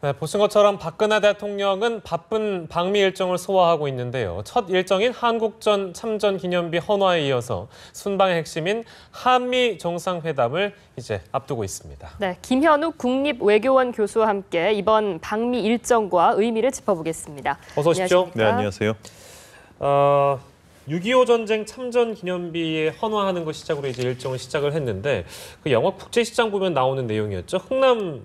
네, 보신 것처럼 박근혜 대통령은 바쁜 방미 일정을 소화하고 있는데요. 첫 일정인 한국전 참전 기념비 헌화에 이어서 순방의 핵심인 한미 정상회담을 이제 앞두고 있습니다. 네, 김현욱 국립외교원 교수와 함께 이번 방미 일정과 의미를 짚어보겠습니다. 어서 오십시오. 네, 안녕하세요. 6.25 전쟁 참전 기념비에 헌화하는 것 시작으로 이제 일정을 시작을 했는데 그 영화 국제시장 보면 나오는 내용이었죠. 흥남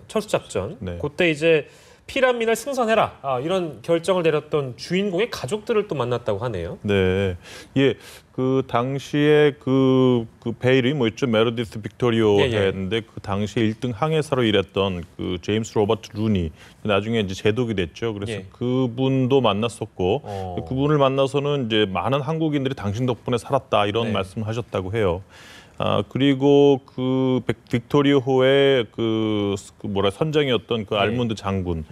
철수작전. 네. 그때 이제 피난민을 승선해라. 이런 결정을 내렸던 주인공의 가족들을 또 만났다고 하네요. 네, 예, 그 당시에 그 배 이름이 뭐였죠? 메르디스 빅토리오였는데 그 당시에 1등 항해사로 일했던 그 제임스 로버트 루니, 나중에 이제 제독이 됐죠. 그래서 그분도 만났었고 그분을 만나서는 이제 많은 한국인들이 당신 덕분에 살았다 이런 말씀을 하셨다고 해요. 그리고 그 빅토리호의 선장이었던 그 알몬드 장군의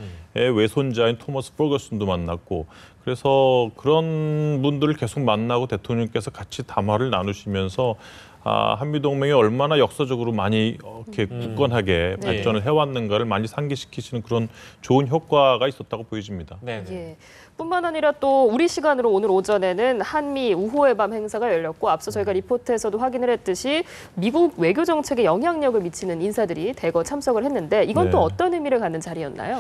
외손자인 토머스 퍼거슨도 만났고, 그래서 그런 분들을 계속 만나고 대통령께서 같이 담화를 나누시면서 한미 동맹이 얼마나 역사적으로 많이 이렇게 굳건하게 발전을 해왔는가를 많이 상기시키시는 그런 좋은 효과가 있었다고 보여집니다. 네. 예. 뿐만 아니라 또 우리 시간으로 오늘 오전에는 한미 우호의 밤 행사가 열렸고, 앞서 저희가 리포트에서도 확인을 했듯이 미국 외교 정책에 영향력을 미치는 인사들이 대거 참석을 했는데 이건 또 어떤 의미를 갖는 자리였나요?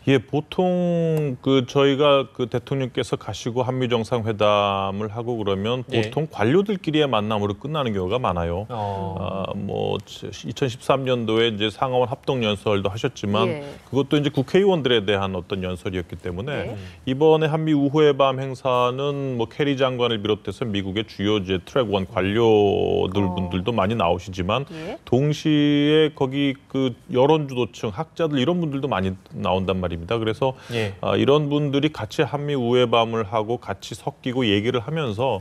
예, 보통 저희가 대통령께서 가시고 한미 정상회담을 하고 그러면 보통 관료들끼리의 만남으로 끝나는 경우가 많아요. 2013년도에 이제 상하원 합동 연설도 하셨지만 그것도 이제 국회의원들에 대한 어떤 연설이었기 때문에 이번에 한미 우호의 밤 행사는 뭐 캐리 장관을 비롯해서 미국의 주요 이제 트랙 원 관료들 분들도 많이 나오시지만 동시에 거기 그 여론주도층 학자들 이런 분들도 많이 나온단 말입니다. 그래서 이런 분들이 같이 한미 우호의 밤을 하고 같이 섞이고 얘기를 하면서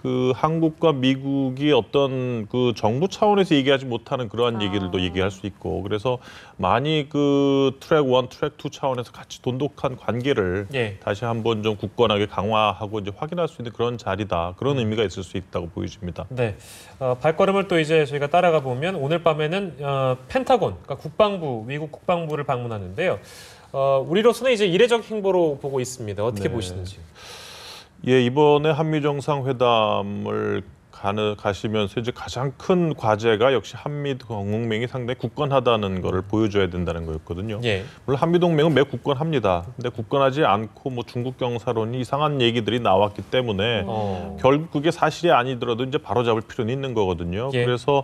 그 한국과 미국이 어떤 그 정부 차원에서 얘기하지 못하는 그러한 얘기들도 얘기할 수 있고, 그래서 많이 그 트랙 1, 트랙 2 차원에서 같이 돈독한 관계를 다시 한번 좀 굳건하게 강화하고 이제 확인할 수 있는 그런 자리다. 그런 의미가 있을 수 있다고 보여집니다. 네. 발걸음을 또 이제 저희가 따라가 보면 오늘 밤에는 펜타곤, 그러니까 국방부, 미국 국방부를 방문하는데요. 우리로서는 이제 이례적 행보로 보고 있습니다. 어떻게 보시는지. 예, 이번에 한미 정상회담을 가시면서 이제 가장 큰 과제가 역시 한미 동맹이 상당히 굳건하다는 것을 보여줘야 된다는 거였거든요. 물론 한미 동맹은 매우 굳건합니다. 근데 굳건하지 않고 뭐 중국 경사론이 이상한 얘기들이 나왔기 때문에 결국 그게 사실이 아니더라도 이제 바로잡을 필요는 있는 거거든요. 그래서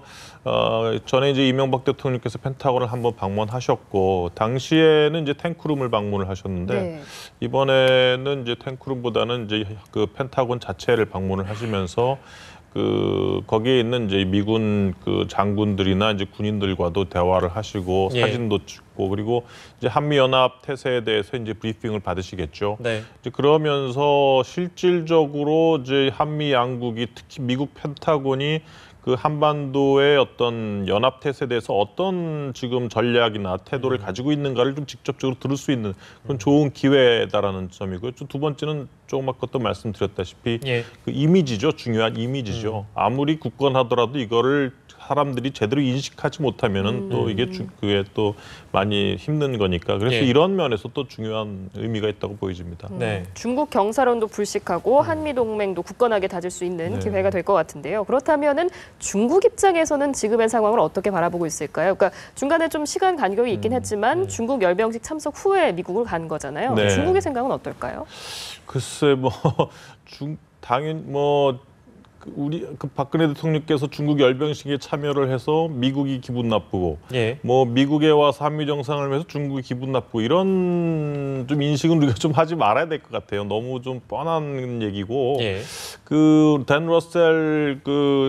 전에 이제 이명박 대통령께서 펜타곤을 한번 방문하셨고, 당시에는 이제 탱크룸을 방문을 하셨는데 이번에는 이제 탱크룸보다는 이제 그 펜타곤 자체를 방문을 하시면서 거기에 있는 이제 미군 그 장군들이나 이제 군인들과도 대화를 하시고 사진도 찍고, 그리고 이제 한미 연합 태세에 대해서 이제 브리핑을 받으시겠죠. 이제 그러면서 실질적으로 이제 한미 양국이 특히 미국 펜타곤이 그 한반도의 어떤 연합 태세에 대해서 어떤 지금 전략이나 태도를 가지고 있는가를 좀 직접적으로 들을 수 있는 그런 좋은 기회다라는 점이고요. 두 번째는 조금 아까도 말씀드렸다시피 그 이미지죠. 중요한 이미지죠. 아무리 굳건하더라도 이거를 사람들이 제대로 인식하지 못하면은 또 이게 그게 또 많이 힘든 거니까, 그래서 이런 면에서 또 중요한 의미가 있다고 보여집니다. 중국 경사론도 불식하고 한미 동맹도 굳건하게 다질 수 있는 기회가 될 것 같은데요. 그렇다면은 중국 입장에서는 지금의 상황을 어떻게 바라보고 있을까요? 그러니까 중간에 좀 시간 간격이 있긴 했지만 중국 열병식 참석 후에 미국을 간 거잖아요. 중국의 생각은 어떨까요? 글쎄 당연히 우리 박근혜 대통령께서 중국 열병식에 참여를 해서 미국이 기분 나쁘고, 뭐 미국에 와서 한미 정상을 해서 중국이 기분 나쁘고, 이런 좀 인식은 우리가 좀 하지 말아야 될 것 같아요. 너무 좀 뻔한 얘기고, 그 댄 러셀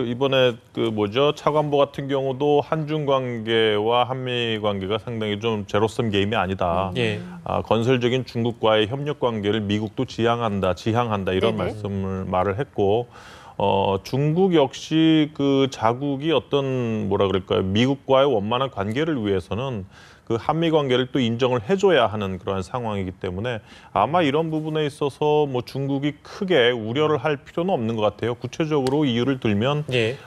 이번에 차관보 같은 경우도 한중 관계와 한미 관계가 상당히 좀 제로섬 게임이 아니다. 건설적인 중국과의 협력 관계를 미국도 지향한다 이런 말을 했고. 중국 역시 그 자국이 어떤 미국과의 원만한 관계를 위해서는 그 한미 관계를 또 인정을 해줘야 하는 그러한 상황이기 때문에 아마 이런 부분에 있어서 뭐 중국이 크게 우려를 할 필요는 없는 것 같아요. 구체적으로 이유를 들면 예.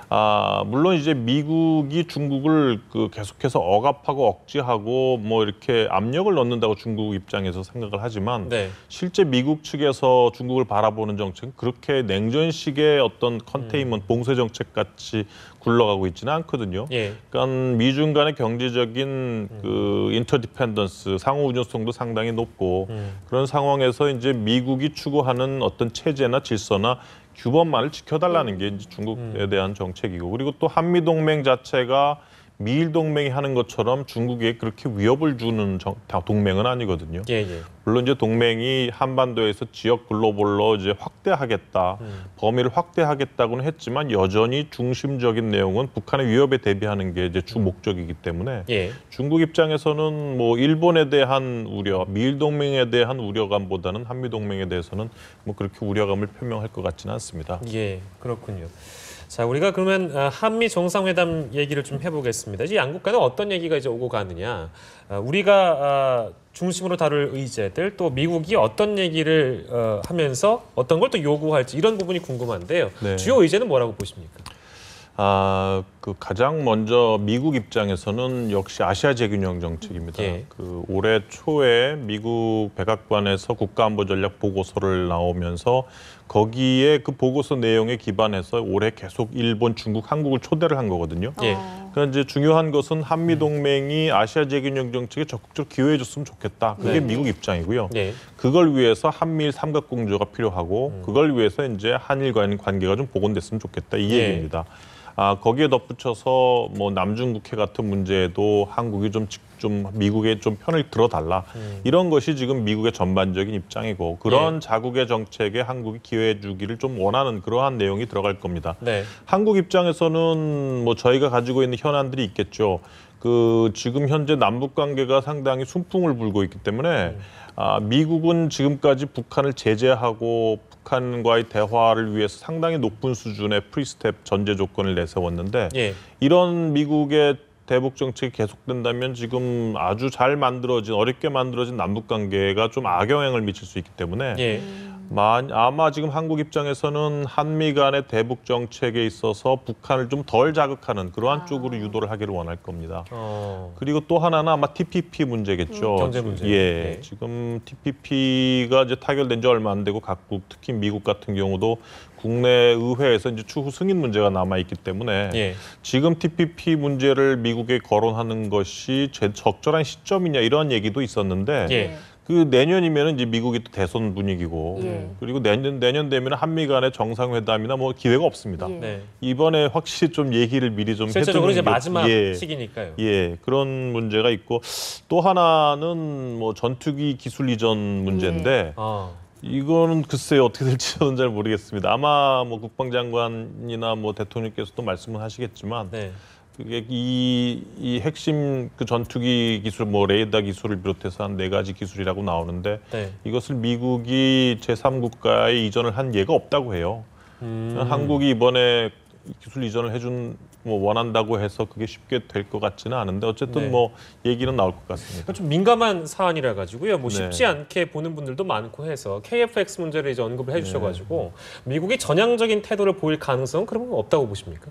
물론 이제 미국이 중국을 그 계속해서 억압하고 억제하고 뭐 이렇게 압력을 넣는다고 중국 입장에서 생각을 하지만 네. 실제 미국 측에서 중국을 바라보는 정책은 그렇게 냉전식의 어떤 컨테인먼트 봉쇄 정책 같이 굴러가고 있지는 않거든요. 예. 그러니까 미중 간의 경제적인 그 인터디펜던스 상호 의존성도 상당히 높고 그런 상황에서 이제 미국이 추구하는 어떤 체제나 질서나 규범만을 지켜달라는 게 이제 중국에 대한 정책이고 그리고 또 한미 동맹 자체가 미일 동맹이 하는 것처럼 중국에 그렇게 위협을 주는 동맹은 아니거든요. 예, 예. 물론 이제 동맹이 한반도에서 지역 글로벌로 이제 확대하겠다, 범위를 확대하겠다고는 했지만 여전히 중심적인 내용은 북한의 위협에 대비하는 게 이제 주 목적이기 때문에 예. 중국 입장에서는 뭐 일본에 대한 우려, 미일 동맹에 대한 우려감보다는 한미 동맹에 대해서는 뭐 그렇게 우려감을 표명할 것 같지는 않습니다. 예, 그렇군요. 자, 우리가 그러면 한미 정상회담 얘기를 좀 해보겠습니다. 이제 양국 간에 어떤 얘기가 이제 오고 가느냐? 우리가 중심으로 다룰 의제들 또 미국이 어떤 얘기를 하면서 어떤 걸 또 요구할지 이런 부분이 궁금한데요. 네. 주요 의제는 뭐라고 보십니까? 그 가장 먼저 미국 입장에서는 역시 아시아 재균형 정책입니다. 예. 그 올해 초에 미국 백악관에서 국가안보전략 보고서를 나오면서 거기에 그 보고서 내용에 기반해서 올해 계속 일본, 중국, 한국을 초대를 한 거거든요. 예. 그러니까 이제 중요한 것은 한미 동맹이 아시아 재균형 정책에 적극적으로 기여해줬으면 좋겠다. 그게 네. 미국 입장이고요. 예. 그걸 위해서 한미일 삼각공조가 필요하고 그걸 위해서 이제 한일 간 관계가 좀 복원됐으면 좋겠다 이 예. 얘기입니다. 거기에 덧붙여서 뭐 남중국해 같은 문제에도 한국이 좀 미국의 좀 편을 들어달라 이런 것이 지금 미국의 전반적인 입장이고 그런 예. 자국의 정책에 한국이 기여해 주기를 좀 원하는 그러한 내용이 들어갈 겁니다. 네. 한국 입장에서는 뭐 저희가 가지고 있는 현안들이 있겠죠. 그 지금 현재 남북 관계가 상당히 순풍을 불고 있기 때문에 미국은 지금까지 북한을 제재하고 북한과의 대화를 위해서 상당히 높은 수준의 프리스텝 전제 조건을 내세웠는데 예. 이런 미국의 대북 정책이 계속된다면 지금 아주 잘 만들어진 어렵게 만들어진 남북 관계가 좀 악영향을 미칠 수 있기 때문에 예. 아마 지금 한국 입장에서는 한미 간의 대북 정책에 있어서 북한을 좀 덜 자극하는 그러한 쪽으로 유도를 하기를 원할 겁니다. 그리고 또 하나는 아마 TPP 문제겠죠. 경제 문제. 예, 네. 지금 TPP가 이제 타결된 지 얼마 안 되고 각국 특히 미국 같은 경우도 국내 의회에서 이제 추후 승인 문제가 남아 있기 때문에 예. 지금 TPP 문제를 미국에 거론하는 것이 적절한 시점이냐 이런 얘기도 있었는데. 예. 그 내년이면 이제 미국이 또 대선 분위기고 그리고 내년 되면 한미 간의 정상회담이나 뭐 기회가 없습니다. 예. 네. 이번에 확실히 좀 얘기를 미리 좀 실제적으로 이제 해두는 게 마지막 예, 시기니까요. 예, 그런 문제가 있고 또 하나는 뭐 전투기 기술 이전 문제인데 이거는 글쎄요 어떻게 될지 저는 잘 모르겠습니다. 아마 뭐 국방장관이나 뭐 대통령께서도 말씀을 하시겠지만. 네. 그게 이 핵심 그 전투기 기술, 뭐 레이더 기술을 비롯해서 한 4가지 기술이라고 나오는데 네. 이것을 미국이 제3국가에 이전을 한 예가 없다고 해요. 한국이 이번에 기술 이전을 해준 뭐 원한다고 해서 그게 쉽게 될 것 같지는 않은데 어쨌든 네. 뭐 얘기는 나올 것 같습니다. 좀 민감한 사안이라 가지고요. 뭐 쉽지 네. 않게 보는 분들도 많고 해서 KF-X 문제를 이제 언급을 해주셔가지고 미국이 전향적인 태도를 보일 가능성은 그러면 없다고 보십니까?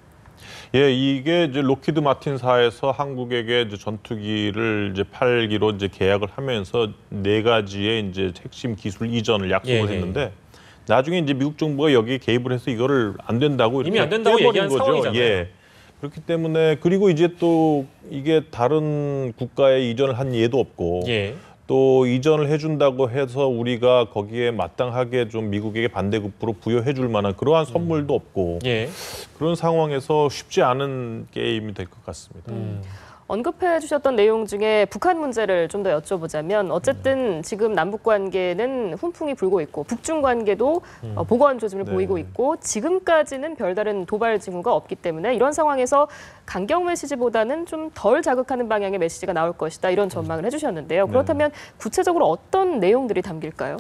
예, 이게 이제 로키드 마틴사에서 한국에게 이제 전투기를 이제 팔기로 이제 계약을 하면서 4가지의 이제 핵심 기술 이전을 약속을 했는데 나중에 이제 미국 정부가 여기에 개입을 해서 이거를 안 된다고 이미 안 된다고 얘기한 상황이잖아요. 예. 그렇기 때문에 그리고 이제 또 이게 다른 국가에 이전을 한 예도 없고 예. 또 이전을 해준다고 해서 우리가 거기에 마땅하게 좀 미국에게 반대급부로 부여해줄 만한 그러한 선물도 없고 예. 그런 상황에서 쉽지 않은 게임이 될 것 같습니다. 언급해 주셨던 내용 중에 북한 문제를 좀 더 여쭤보자면 어쨌든 지금 남북 관계는 훈풍이 불고 있고 북중 관계도 보건 조짐을 네. 보이고 있고 지금까지는 별다른 도발 징후가 없기 때문에 이런 상황에서 강경 메시지보다는 좀 덜 자극하는 방향의 메시지가 나올 것이다 이런 전망을 해주셨는데요. 그렇다면 구체적으로 어떤 내용들이 담길까요?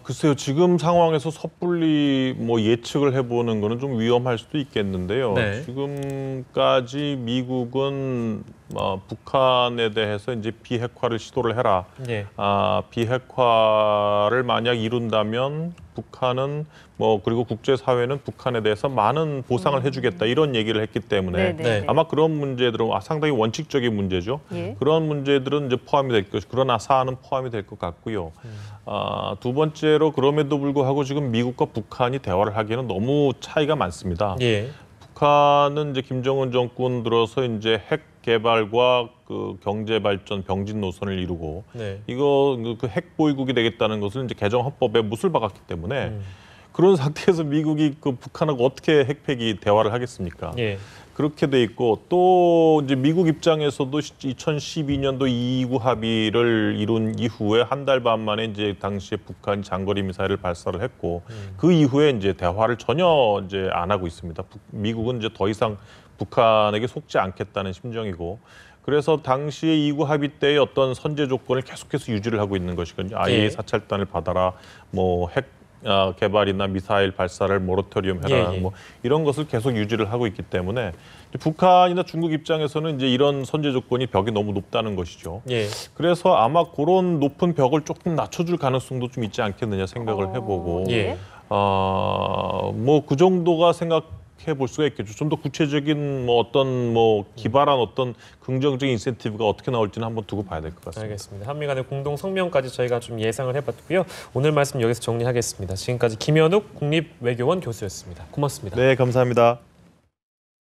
글쎄요. 지금 상황에서 섣불리 뭐 예측을 해보는 거는 좀 위험할 수도 있겠는데요. 네. 지금까지 미국은 북한에 대해서 이제 비핵화를 시도를 해라. 예. 비핵화를 만약 이룬다면 북한은 그리고 국제사회는 북한에 대해서 많은 보상을 해주겠다 이런 얘기를 했기 때문에 네. 아마 그런 문제들은 상당히 원칙적인 문제죠. 예. 그런 문제들은 이제 포함이 될 것이고 그러나 사안은 포함이 될 것 같고요. 두 번째로 그럼에도 불구하고 지금 미국과 북한이 대화를 하기에는 너무 차이가 많습니다. 예. 북한은 이제 김정은 정권 들어서 이제 핵 개발과 그 경제 발전 병진 노선을 이루고 네. 이거 그 핵 보유국이 되겠다는 것을 이제 개정 헌법에 못을 박았기 때문에 그런 상태에서 미국이 그 북한하고 어떻게 핵폐기 대화를 하겠습니까? 예. 그렇게 돼 있고 또 이제 미국 입장에서도 2012년도 이구 합의를 이룬 이후에 한 달 반 만에 이제 당시에 북한 장거리 미사일을 발사를 했고 그 이후에 이제 대화를 전혀 이제 안 하고 있습니다. 미국은 이제 더 이상 북한에게 속지 않겠다는 심정이고 그래서 당시에 이구 합의 때의 어떤 선제 조건을 계속해서 유지를 하고 있는 것이거든요. 아예 사찰단을 받아라, 핵 개발이나 미사일 발사를 모라토리엄 해라, 이런 것을 계속 유지를 하고 있기 때문에 북한이나 중국 입장에서는 이제 이런 선제 조건이 벽이 너무 높다는 것이죠. 예. 그래서 아마 그런 높은 벽을 조금 낮춰줄 가능성도 좀 있지 않겠느냐 생각을 해보고, 예. 그 정도가 해볼 수가 있겠죠. 좀 더 구체적인 어떤 기발한 어떤 긍정적인 인센티브가 어떻게 나올지는 한번 두고 봐야 될 것 같습니다. 알겠습니다. 한미 간의 공동 성명까지 저희가 좀 예상을 해봤고요. 오늘 말씀 여기서 정리하겠습니다. 지금까지 김현욱 국립외교원 교수였습니다. 고맙습니다. 네, 감사합니다.